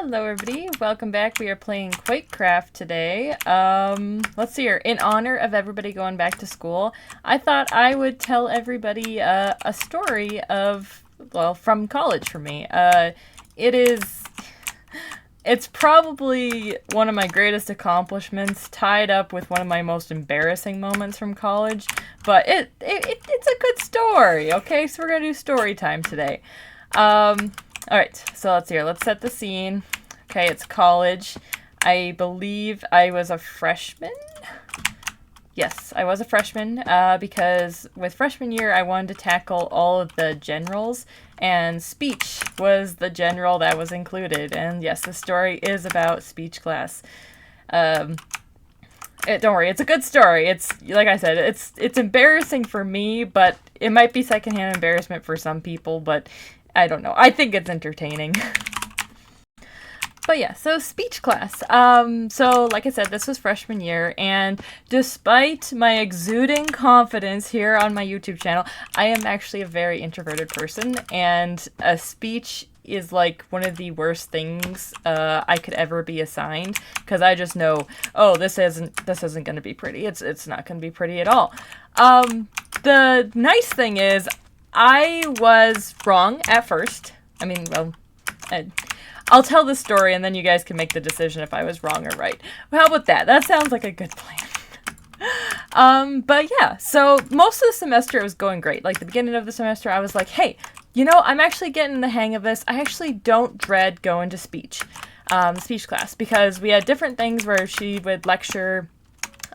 Hello everybody, welcome back. We are playing Quakecraft today. Let's see here. In honor of everybody going back to school, I thought I would tell everybody a story of, well, from college for me. It's probably one of my greatest accomplishments, tied up with one of my most embarrassing moments from college, but it's a good story, okay? So we're gonna do story time today. Alright, so let's hear. Let's set the scene. Okay, it's college. I believe I was a freshman? Yes, I was a freshman, because with freshman year I wanted to tackle all of the generals, and speech was the general that was included. And yes, the story is about speech class. Don't worry, it's a good story. It's, like I said, it's embarrassing for me, but it might be secondhand embarrassment for some people, but I don't know. I think it's entertaining. But yeah, so speech class. So like I said, this was freshman year, and despite my exuding confidence here on my YouTube channel, I am actually a very introverted person, and a speech is like one of the worst things I could ever be assigned, because I just know, oh, this isn't going to be pretty. It's not going to be pretty at all. The nice thing is, I was wrong at first. I mean, well, I'll tell the story and then you guys can make the decision if I was wrong or right. Well, how about that? That sounds like a good plan. But yeah, so most of the semester it was going great. Like the beginning of the semester, I was like, hey, you know, I'm actually getting the hang of this. I actually don't dread going to speech class, because we had different things where she would lecture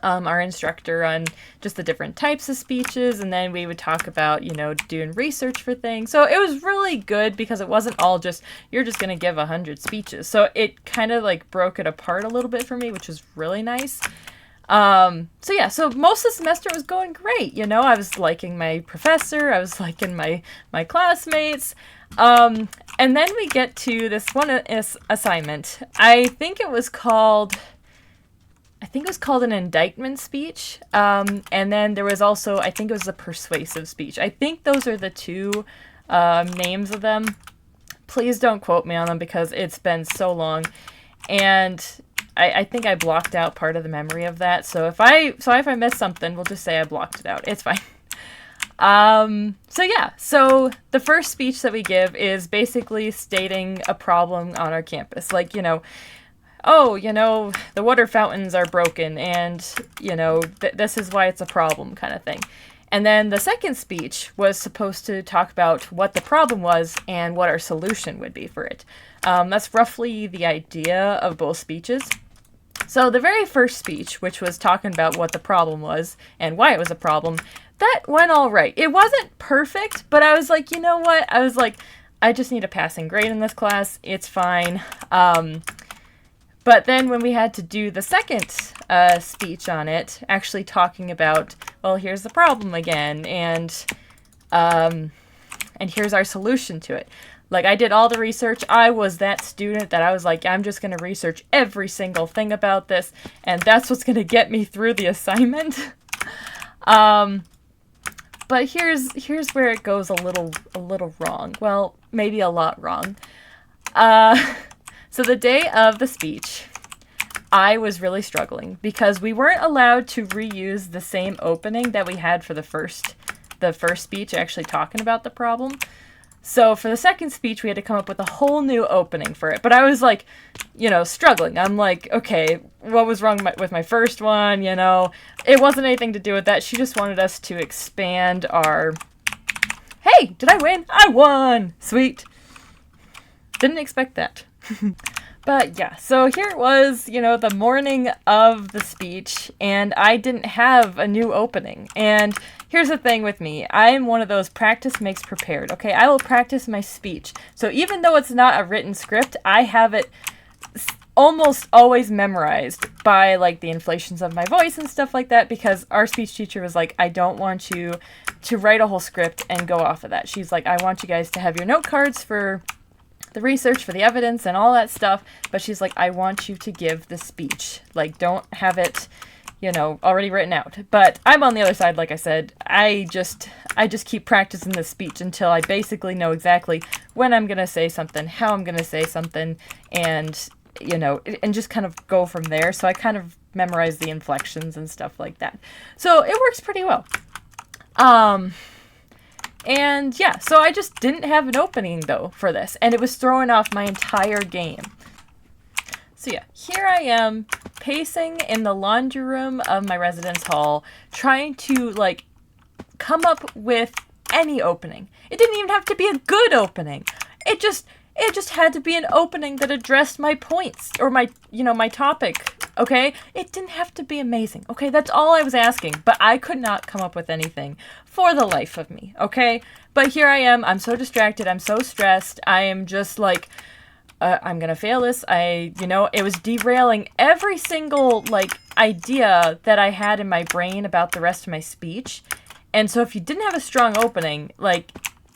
our instructor on just the different types of speeches, and then we would talk about, you know, doing research for things. So it was really good because it wasn't all just, you're just going to give 100 speeches. So it kind of like broke it apart a little bit for me, which was really nice. So yeah, so most of the semester was going great. You know, I was liking my professor, I was liking my classmates. And then we get to this one assignment. I think it was called an indictment speech, and then there was also, I think it was a persuasive speech. I think those are the two names of them. Please don't quote me on them because it's been so long, and I think I blocked out part of the memory of that. So if I miss something, we'll just say I blocked it out. It's fine. So yeah, so the first speech that we give is basically stating a problem on our campus. Like, you know, oh, you know, the water fountains are broken, and, you know, this is why it's a problem, kind of thing. And then the second speech was supposed to talk about what the problem was and what our solution would be for it. That's roughly the idea of both speeches. So the very first speech, which was talking about what the problem was and why it was a problem, that went all right. It wasn't perfect, but I was like, you know what? I was like, I just need a passing grade in this class. It's fine. But then when we had to do the second speech on it, actually talking about, well, here's the problem again, and here's our solution to it. Like, I did all the research. I was that student that I was like, I'm just going to research every single thing about this, and that's what's going to get me through the assignment. But here's where it goes a little wrong. Well, maybe a lot wrong. So the day of the speech, I was really struggling because we weren't allowed to reuse the same opening that we had for the first speech, actually talking about the problem. So for the second speech, we had to come up with a whole new opening for it. But I was like, you know, struggling. I'm like, okay, what was wrong with my first one? You know, it wasn't anything to do with that. She just wanted us to expand our, hey, did I win? I won! Sweet. Didn't expect that. But yeah, so here it was, you know, the morning of the speech, and I didn't have a new opening. And here's the thing with me. I'm one of those practice makes prepared, okay? I will practice my speech. So even though it's not a written script, I have it almost always memorized by, like, the inflations of my voice and stuff like that, because our speech teacher was like, I don't want you to write a whole script and go off of that. She's like, I want you guys to have your note cards for the research, for the evidence and all that stuff, but she's like, I want you to give the speech. Like, don't have it, already written out. But I'm on the other side, like I said. I just keep practicing this speech until I basically know exactly when I'm going to say something, how I'm going to say something, and, and just kind of go from there. So I kind of memorize the inflections and stuff like that. So it works pretty well. And yeah, so I just didn't have an opening though for this, and it was throwing off my entire game. So yeah, here I am pacing in the laundry room of my residence hall, trying to like come up with any opening. It didn't even have to be a good opening. It just had to be an opening that addressed my points or my topic. Okay? It didn't have to be amazing. Okay? That's all I was asking, but I could not come up with anything for the life of me. Okay? But here I am. I'm so distracted. I'm so stressed. I am just like, I'm gonna fail this. It was derailing every single idea that I had in my brain about the rest of my speech. And so if you didn't have a strong opening,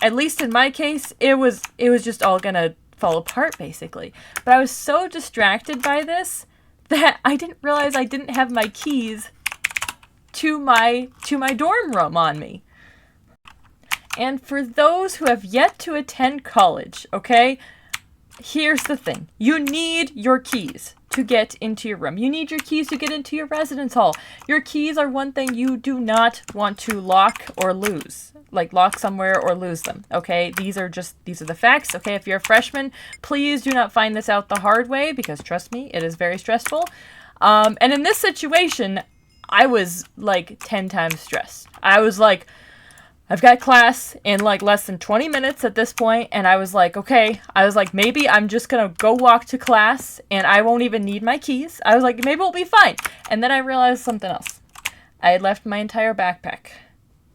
at least in my case, it was just all gonna fall apart basically. But I was so distracted by this that I didn't realize I didn't have my keys to my dorm room on me. And for those who have yet to attend college, okay, here's the thing. You need your keys to get into your room. You need your keys to get into your residence hall. Your keys are one thing you do not want to lock or lose. Lock somewhere or lose them, okay? These are the facts, okay? If you're a freshman, please do not find this out the hard way, because trust me, it is very stressful. And in this situation, I was 10 times stressed. I was like, I've got class in less than 20 minutes at this point, and I was like, okay, maybe I'm just gonna go walk to class and I won't even need my keys. I was like, maybe we'll be fine. And then I realized something else. I had left my entire backpack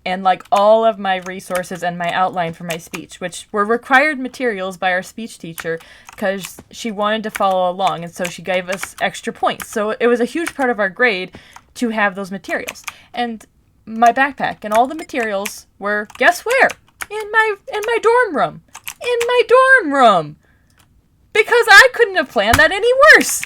and all of my resources and my outline for my speech, which were required materials by our speech teacher because she wanted to follow along, and so she gave us extra points. So it was a huge part of our grade to have those materials. And my backpack and all the materials were, guess where? In my dorm room. In my dorm room. Because I couldn't have planned that any worse.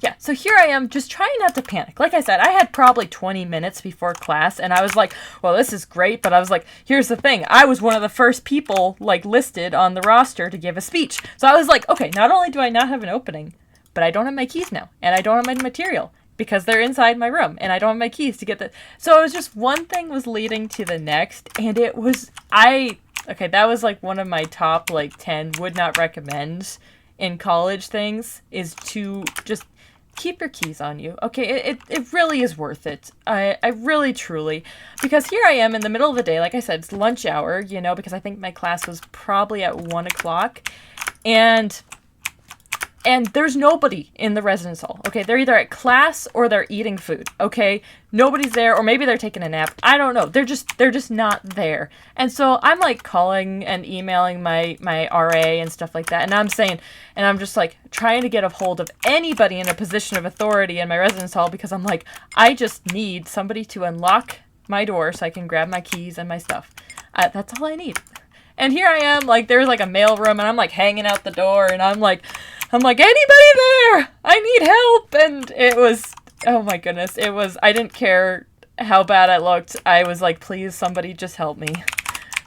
Yeah, so here I am just trying not to panic. Like I said, I had probably 20 minutes before class, and I was like, well, this is great, but I was like, here's the thing. I was one of the first people, listed on the roster to give a speech. So I was like, okay, not only do I not have an opening, but I don't have my keys now, and I don't have my material, because they're inside my room, and I don't have my keys to get the... So it was just one thing was leading to the next, and it was... Okay, that was one of my top 10 would not recommend in college things, is to just keep your keys on you. Okay, it really is worth it. I really, truly, because here I am in the middle of the day, like I said, it's lunch hour, because I think my class was probably at 1 o'clock, and there's nobody in the residence hall. Okay, they're either at class or they're eating food. Okay, nobody's there, or maybe they're taking a nap. I don't know. They're just not there. And so I'm calling and emailing my RA and stuff like that. And I'm just trying to get a hold of anybody in a position of authority in my residence hall, because I'm I just need somebody to unlock my door so I can grab my keys and my stuff. That's all I need. And here I am, there's a mail room, and I'm hanging out the door, and I'm like, anybody there? I need help. And it was, oh my goodness, I didn't care how bad I looked. I was like, please, somebody just help me.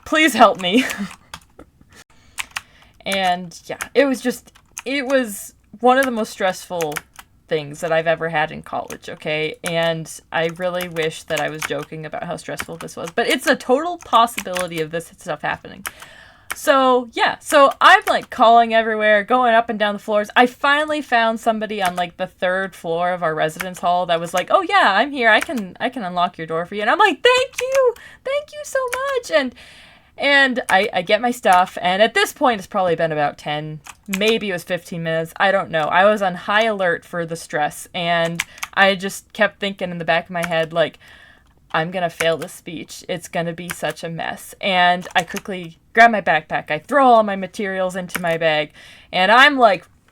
Please help me. And yeah, it was one of the most stressful things that I've ever had in college, okay? And I really wish that I was joking about how stressful this was, but it's a total possibility of this stuff happening. So yeah, so I'm calling everywhere, going up and down the floors. I finally found somebody on the 3rd floor of our residence hall that was like, oh yeah, I'm here, I can unlock your door for you. And I'm like, thank you so much. And I get my stuff, and at this point, it's probably been about 10, maybe it was 15 minutes, I don't know. I was on high alert for the stress, and I just kept thinking in the back of my head, I'm gonna fail this speech. It's gonna be such a mess. And I quickly grab my backpack, I throw all my materials into my bag, and I'm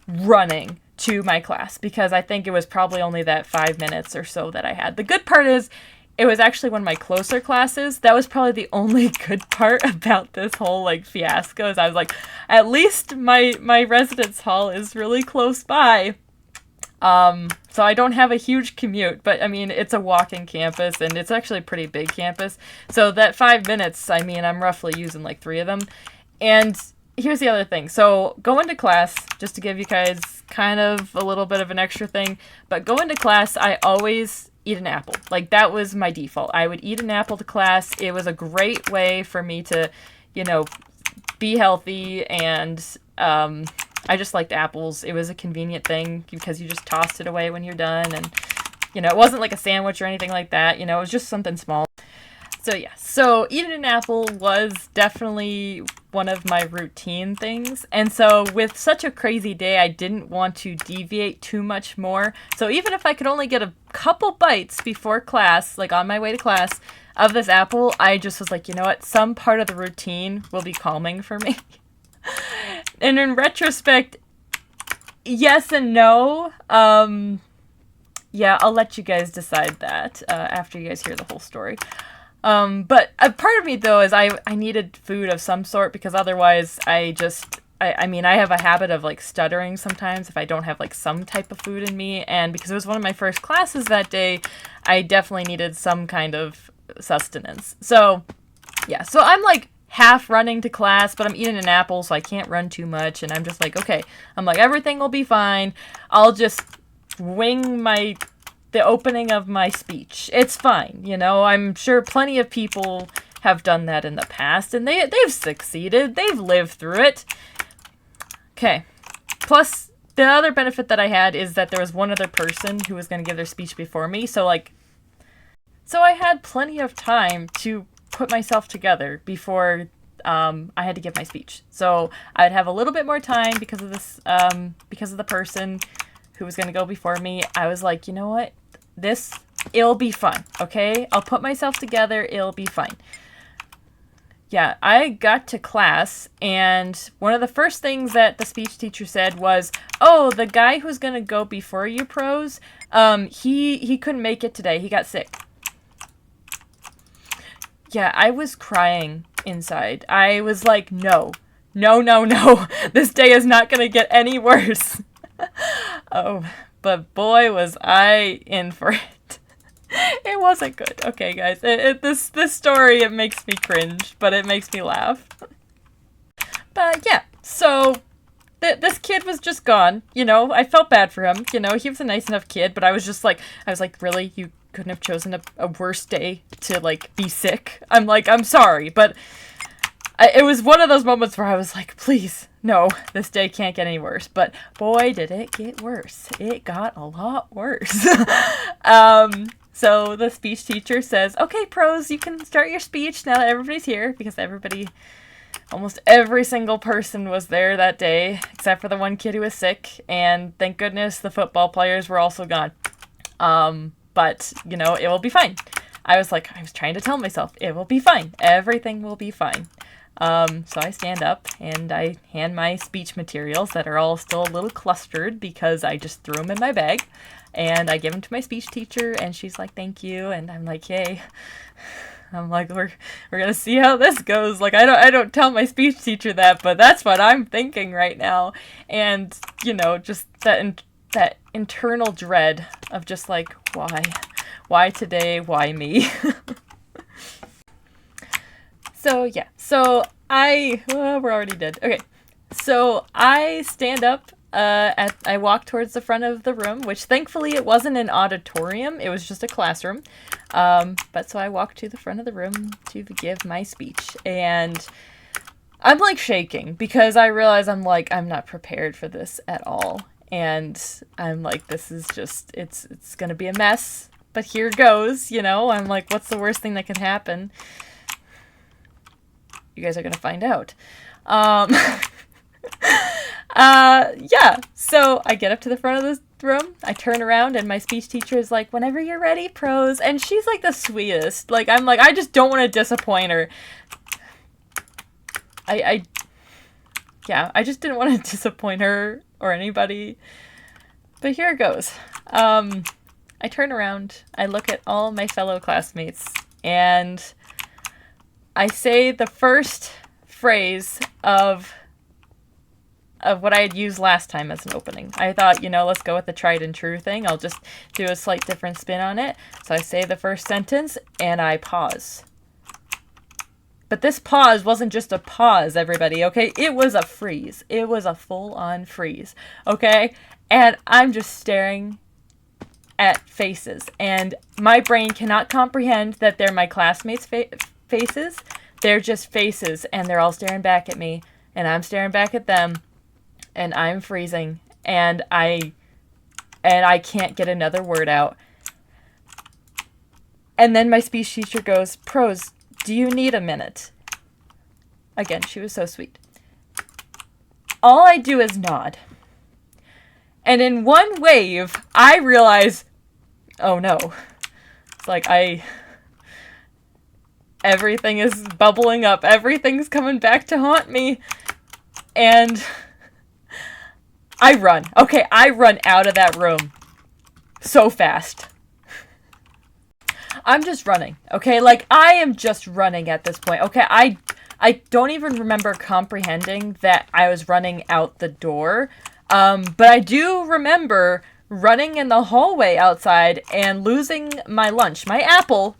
running to my class, because I think it was probably only that 5 minutes or so that I had. The good part is, it was actually one of my closer classes. That was probably the only good part about this whole fiasco, is I was at least my residence hall is really close by. So I don't have a huge commute, but I mean, it's a walking campus and it's actually a pretty big campus. So that 5 minutes, I mean, I'm roughly using like 3 of them. And here's the other thing. So going to class, just to give you guys kind of a little bit of an extra thing, but going to class, I always eat an apple. Like that was my default. I would eat an apple to class. It was a great way for me to, you know, be healthy, and I just liked apples. It was a convenient thing because you just tossed it away when you're done, and you know, it wasn't like a sandwich or anything like that. You know, it was just something small. So yeah, so eating an apple was definitely one of my routine things. And so with such a crazy day, I didn't want to deviate too much more. So even if I could only get a couple bites before class, like on my way to class, of this apple, I just was like, you know what, some part of the routine will be calming for me. And in retrospect, yes and no. Yeah, I'll let you guys decide that after you guys hear the whole story. But a part of me, though, is I needed food of some sort, because otherwise I mean, I have a habit of, like, stuttering sometimes if I don't have, like, some type of food in me. And because it was one of my first classes that day, I definitely needed some kind of sustenance. So, yeah. So I'm, like, half running to class, but I'm eating an apple, so I can't run too much. And I'm just like, okay. I'm like, everything will be fine. I'll just wing the opening of my speech. It's fine, you know. I'm sure plenty of people have done that in the past, and they've succeeded. They've lived through it. Okay. Plus, the other benefit that I had is that there was one other person who was going to give their speech before me, so I had plenty of time to put myself together before I had to give my speech. So I'd have a little bit more time because of this, because of the person who was going to go before me. I was like, you know what? It'll be fun, okay? I'll put myself together. It'll be fine. Yeah, I got to class, and one of the first things that the speech teacher said was, oh, the guy who's going to go before you, pros, he couldn't make it today. He got sick. Yeah, I was crying inside. I was like, no. This day is not going to get any worse. Oh, but boy, was I in for it. It wasn't good. Okay, guys, this story, it makes me cringe, but it makes me laugh. But yeah, so this kid was just gone. You know, I felt bad for him. You know, he was a nice enough kid, but I was like, really? You couldn't have chosen a worse day to, like, be sick? I'm like, I'm sorry, but it was one of those moments where I was like, please, no, this day can't get any worse. But boy, did it get worse. It got a lot worse. So the speech teacher says, okay, pros, you can start your speech now that everybody's here, because almost every single person was there that day, except for the one kid who was sick, and thank goodness the football players were also gone. But, you know, it will be fine. I was trying to tell myself, it will be fine. Everything will be fine. So I stand up and I hand my speech materials that are all still a little clustered because I just threw them in my bag, and I give them to my speech teacher, and she's like, thank you. And I'm like, yay. I'm like, we're gonna see how this goes. Like, I don't tell my speech teacher that, but that's what I'm thinking right now. And, you know, just that internal dread of just like, why today? Why me? So yeah, we're already dead. Okay, so I stand up. I walk towards the front of the room, which thankfully it wasn't an auditorium; it was just a classroom. But so I walk to the front of the room to give my speech, and I'm like shaking because I realize I'm not prepared for this at all, and I'm like, this is just it's gonna be a mess. But here goes, you know. I'm like, what's the worst thing that could happen? You guys are gonna find out. Yeah, so I get up to the front of the room, I turn around, and my speech teacher is like, whenever you're ready, pros, and she's like the sweetest. Like, I'm like, I just don't want to disappoint her. I just didn't want to disappoint her or anybody. But here it goes. I turn around, I look at all my fellow classmates, and I say the first phrase of of what I had used last time as an opening. I thought, let's go with the tried and true thing. I'll just do a slight different spin on it. So I say the first sentence and I pause. But this pause wasn't just a pause, everybody, okay? It was a freeze. It was a full-on freeze, okay? And I'm just staring at faces. And my brain cannot comprehend that they're my classmates' faces. They're just faces, and they're all staring back at me. And I'm staring back at them. And I'm freezing. And I can't get another word out. And then my speech teacher goes, "Prose, do you need a minute?" Again, she was so sweet. All I do is nod. And in one wave, I realize, oh no. It's like everything is bubbling up. Everything's coming back to haunt me. And I run. Okay, I run out of that room so fast. I'm just running, okay? Like, I am just running at this point, okay? I don't even remember comprehending that I was running out the door, but I do remember running in the hallway outside and losing my lunch, my apple,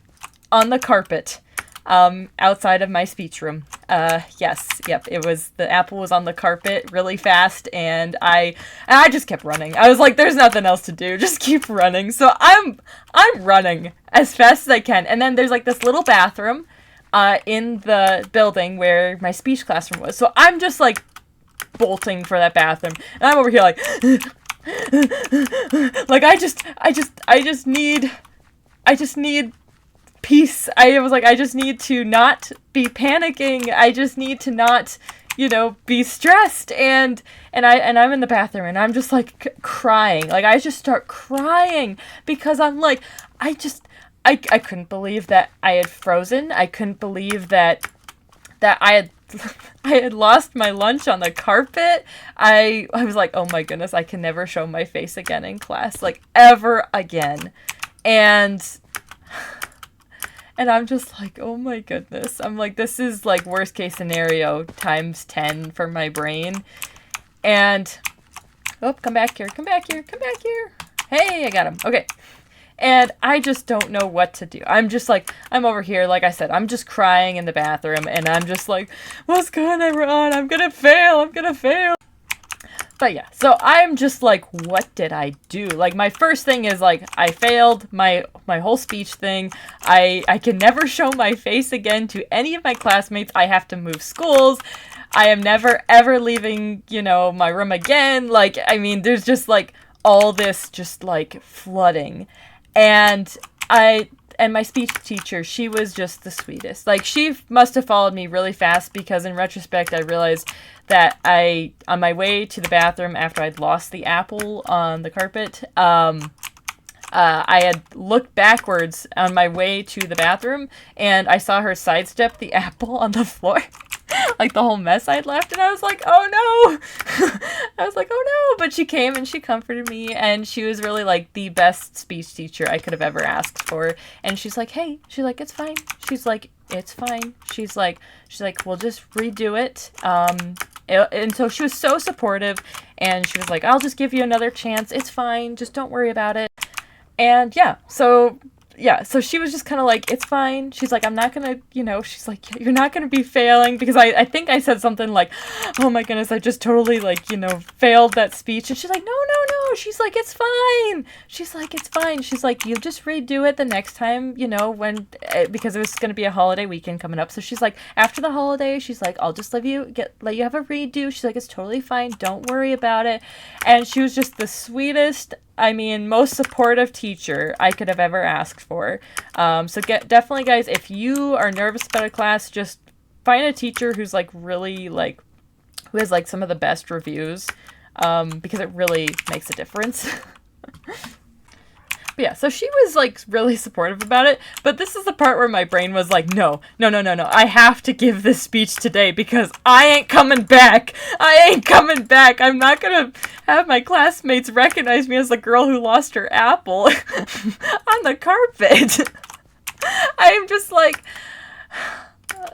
on the carpet, outside of my speech room. The apple was on the carpet really fast, and I just kept running. I was like, there's nothing else to do, just keep running. So I'm running as fast as I can, and then there's like this little bathroom in the building where my speech classroom was. So I'm just like bolting for that bathroom, and I'm over here like like I just need peace. I was like, I just need to not be panicking. I just need to not, be stressed. And I'm in the bathroom and I'm just like crying. Like, I just start crying because I'm like, I couldn't believe that I had frozen. I couldn't believe that I had lost my lunch on the carpet. I was like, oh my goodness, I can never show my face again in class, like ever again. And I'm just like, oh my goodness. I'm like, this is like worst case scenario times 10 for my brain. And, come back here. Hey, I got him. Okay. And I just don't know what to do. I'm just like, I'm over here, like I said, I'm just crying in the bathroom, and I'm just like, what's going on? I'm gonna fail. But yeah, so I'm just like, what did I do? Like, my first thing is like, I failed my whole speech thing. I can never show my face again to any of my classmates. I have to move schools. I am never ever leaving, my room again. Like, I mean, there's just like all this just like flooding. And my speech teacher, she was just the sweetest. Like, she must have followed me really fast, because in retrospect, I realized that on my way to the bathroom after I'd lost the apple on the carpet, I had looked backwards on my way to the bathroom, and I saw her sidestep the apple on the floor. Like, the whole mess I'd left, and I was like, oh no! But she came and she comforted me, and she was really like the best speech teacher I could have ever asked for. And she's like, hey, it's fine. She's like, it's fine. She's like, we'll just redo it. And so she was so supportive, and she was like, I'll just give you another chance. It's fine. Just don't worry about it. And so she was just kind of like, it's fine. She's like, I'm not gonna, she's like, you're not gonna be failing, because I think I said something like, oh my goodness, I just totally like, failed that speech. And she's like, no. She's like, it's fine. She's like, it's fine. She's like, you just redo it the next time, when, because it was gonna be a holiday weekend coming up. So she's like, after the holiday, she's like, I'll just let you have a redo. She's like, it's totally fine. Don't worry about it. And she was just the sweetest, most supportive teacher I could have ever asked for. So definitely, guys, if you are nervous about a class, just find a teacher who's like really like, who has like some of the best reviews, because it really makes a difference. But yeah, so she was like really supportive about it, but this is the part where my brain was like, no, I have to give this speech today, because I ain't coming back. I'm not gonna have my classmates recognize me as the girl who lost her apple on the carpet. I am just like,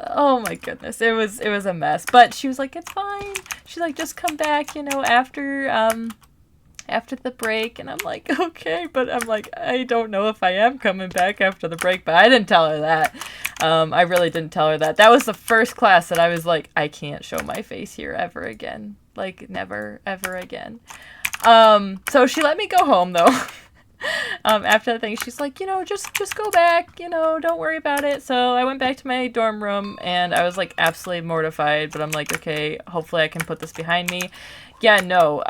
Oh my goodness, it was a mess. But she was like, it's fine. She's like, just come back, after the break. And I'm like, okay, but I'm like, I don't know if I am coming back after the break. But I didn't tell her that. I really didn't tell her that. That was the first class that I was like, I can't show my face here ever again. Like, never, ever again. So she let me go home though. After the thing, she's like, just go back, don't worry about it. So I went back to my dorm room and I was like absolutely mortified, but I'm like, okay, hopefully I can put this behind me. Yeah, no,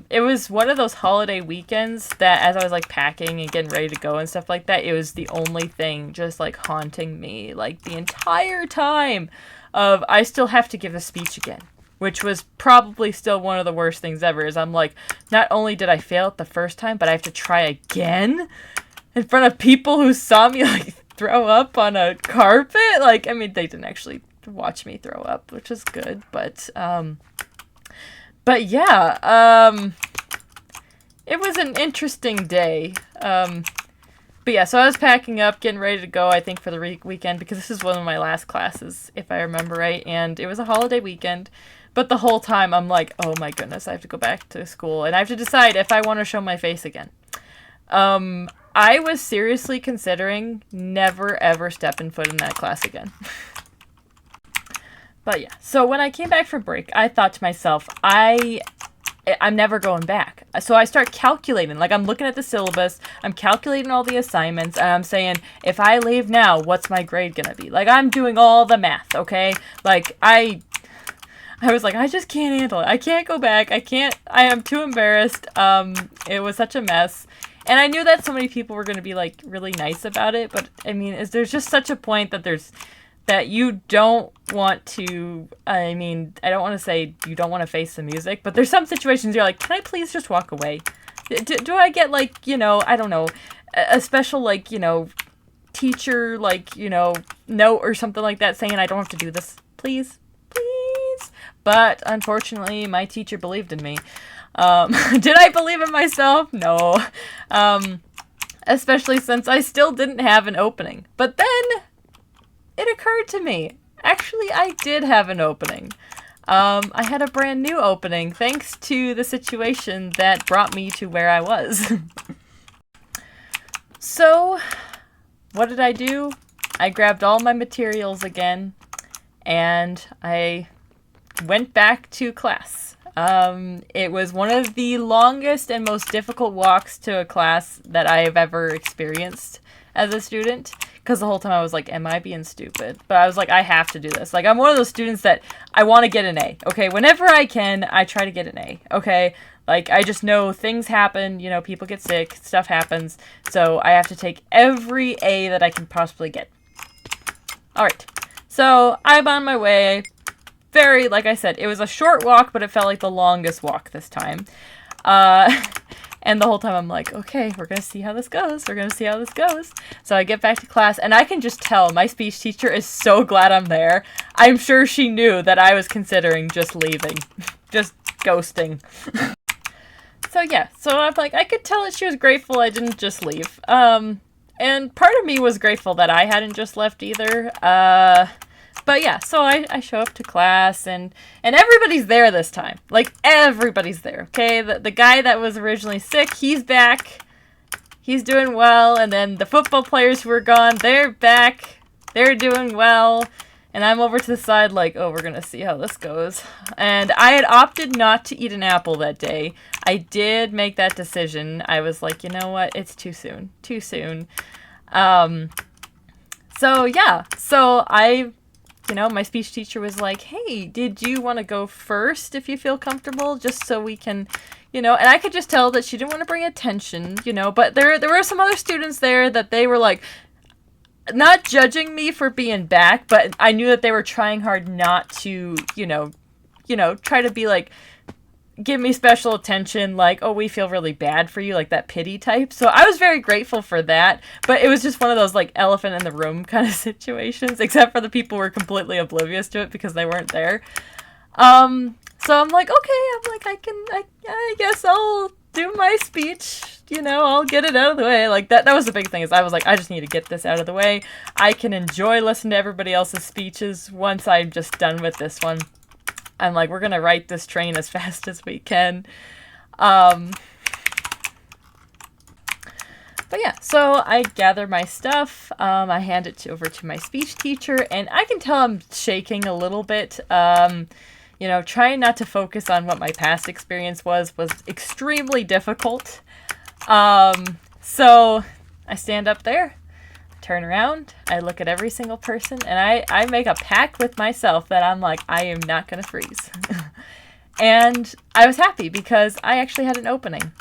it was one of those holiday weekends that as I was like packing and getting ready to go and stuff like that, it was the only thing just like haunting me like the entire time of I still have to give a speech again. Which was probably still one of the worst things ever, is I'm like, not only did I fail it the first time, but I have to try again? In front of people who saw me, like, throw up on a carpet? Like, I mean, they didn't actually watch me throw up, which is good, but yeah, it was an interesting day. But yeah, so I was packing up, getting ready to go, I think, for the weekend, because this is one of my last classes, if I remember right, and it was a holiday weekend. But the whole time, I'm like, oh my goodness, I have to go back to school, and I have to decide if I want to show my face again. I was seriously considering never, ever stepping foot in that class again. But yeah, so when I came back from break, I thought to myself, I'm never going back. So I start calculating, like I'm looking at the syllabus, I'm calculating all the assignments, and I'm saying, if I leave now, what's my grade gonna be? Like, I'm doing all the math, okay? Like, I was like, I just can't handle it. I can't go back. I am too embarrassed. It was such a mess. And I knew that so many people were going to be like really nice about it, but I mean, there's just such a point that you don't want to, I mean, I don't want to say you don't want to face the music, but there's some situations you're like, can I please just walk away? Do I get like, I don't know, a special like, teacher like, note or something like that saying I don't have to do this, please? But unfortunately, my teacher believed in me. Did I believe in myself? No. Especially since I still didn't have an opening. But then it occurred to me. Actually, I did have an opening. I had a brand new opening thanks to the situation that brought me to where I was. So, what did I do? I grabbed all my materials again, and I went back to class. It was one of the longest and most difficult walks to a class that I have ever experienced as a student, because the whole time I was like, am I being stupid? But I was like, I have to do this. Like, I'm one of those students that I want to get an A, okay? Whenever I can, I try to get an A, okay? Like, I just know things happen, people get sick, stuff happens, so I have to take every A that I can possibly get. Alright, so I'm on my way. Like I said, it was a short walk, but it felt like the longest walk this time. And the whole time I'm like, okay, we're going to see how this goes. So I get back to class, and I can just tell my speech teacher is so glad I'm there. I'm sure she knew that I was considering just leaving. Just ghosting. So yeah, so I'm like, I could tell that she was grateful I didn't just leave. And part of me was grateful that I hadn't just left either. But yeah, so I show up to class, and everybody's there this time. Like, everybody's there, okay? The guy that was originally sick, he's back. He's doing well. And then the football players who were gone, they're back. They're doing well. And I'm over to the side like, oh, we're going to see how this goes. And I had opted not to eat an apple that day. I did make that decision. I was like, you know what? It's too soon. Too soon. So, yeah. So, my speech teacher was like, hey, did you want to go first if you feel comfortable? Just so we can, and I could just tell that she didn't want to bring attention, but there were some other students there that they were like, not judging me for being back, but I knew that they were trying hard not to, try to be like, give me special attention, like, oh, we feel really bad for you, like that pity type. So I was very grateful for that, but it was just one of those like elephant in the room kind of situations, except for the people who were completely oblivious to it because they weren't there. So I'm like, okay, I guess I'll do my speech. I'll get it out of the way. Like, that was the big thing, is I was like, I just need to get this out of the way. I can enjoy listening to everybody else's speeches once I'm just done with this one. I'm like, we're gonna write this train as fast as we can. But yeah, so I gather my stuff, I hand it over to my speech teacher, and I can tell I'm shaking a little bit. Trying not to focus on what my past experience was extremely difficult. So I stand up there, turn around, I look at every single person, and I make a pact with myself that I'm like, I am not going to freeze. And I was happy because I actually had an opening.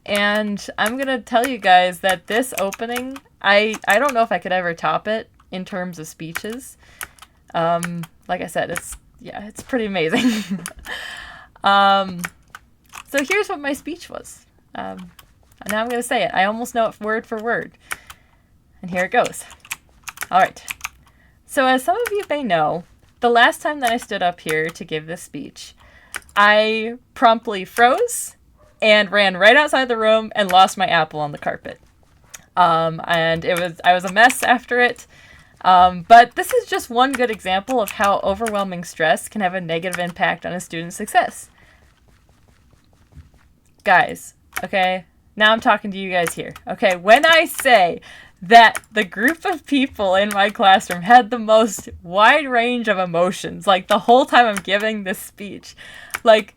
And I'm going to tell you guys that this opening, I don't know if I could ever top it in terms of speeches. Like I said, it's pretty amazing. So here's what my speech was. And now I'm going to say it. I almost know it word for word. And here it goes. All right. So as some of you may know, the last time that I stood up here to give this speech, I promptly froze and ran right outside the room and lost my apple on the carpet. And I was a mess after it. But this is just one good example of how overwhelming stress can have a negative impact on a student's success. Guys, okay? Now I'm talking to you guys here. Okay, when I say that the group of people in my classroom had the most wide range of emotions, like the whole time I'm giving this speech, like,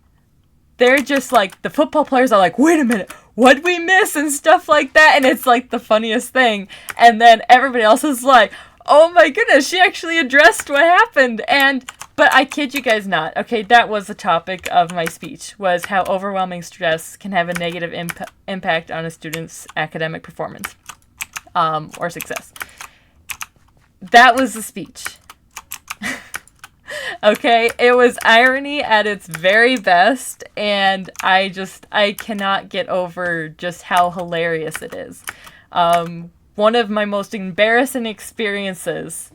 they're just like, the football players are like, wait a minute, what'd we miss? And stuff like that. And it's like the funniest thing. And then everybody else is like, oh my goodness, she actually addressed what happened. But I kid you guys not. Okay, that was the topic of my speech, was how overwhelming stress can have a negative impact on a student's academic performance or success. That was the speech. Okay, it was irony at its very best, and I cannot get over just how hilarious it is. One of my most embarrassing experiences,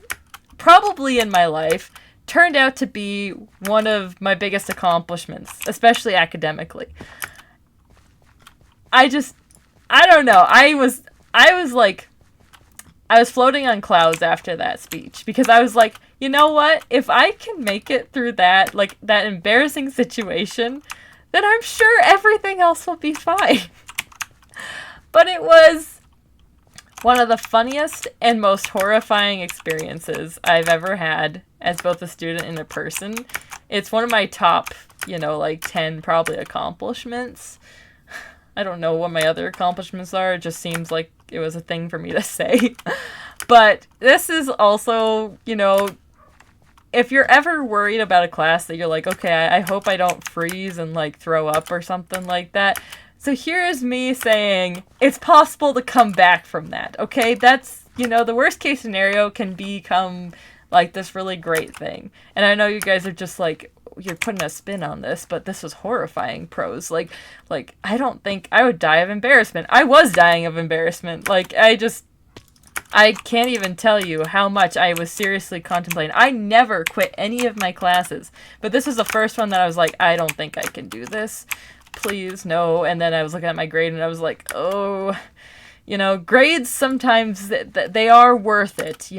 probably in my life, turned out to be one of my biggest accomplishments, especially academically. I don't know. I was floating on clouds after that speech, because I was like, you know what? If I can make it through that, like, that embarrassing situation, then I'm sure everything else will be fine. But it was one of the funniest and most horrifying experiences I've ever had as both a student and a person. It's one of my top, 10 probably accomplishments. I don't know what my other accomplishments are. It just seems like it was a thing for me to say. But this is also, if you're ever worried about a class that you're like, okay, I hope I don't freeze and like throw up or something like that. So here's me saying it's possible to come back from that. Okay, that's, the worst case scenario can become like this really great thing. And I know you guys are just like, you're putting a spin on this, but this was horrifying prose. Like I don't think I would die of embarrassment. I was dying of embarrassment. Like, I can't even tell you how much I was seriously contemplating. I never quit any of my classes, but this was the first one that I was like, I don't think I can do this. Please, no. And then I was looking at my grade and I was like, oh, grades sometimes, they are worth it,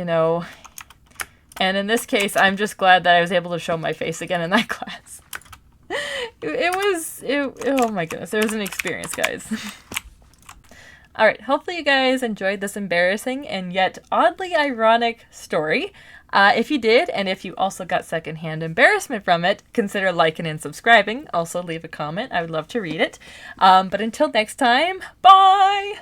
And in this case, I'm just glad that I was able to show my face again in that class. Oh my goodness, it was an experience, guys. All right, hopefully you guys enjoyed this embarrassing and yet oddly ironic story. If you did, and if you also got secondhand embarrassment from it, consider liking and subscribing. Also leave a comment. I would love to read it. But until next time, bye!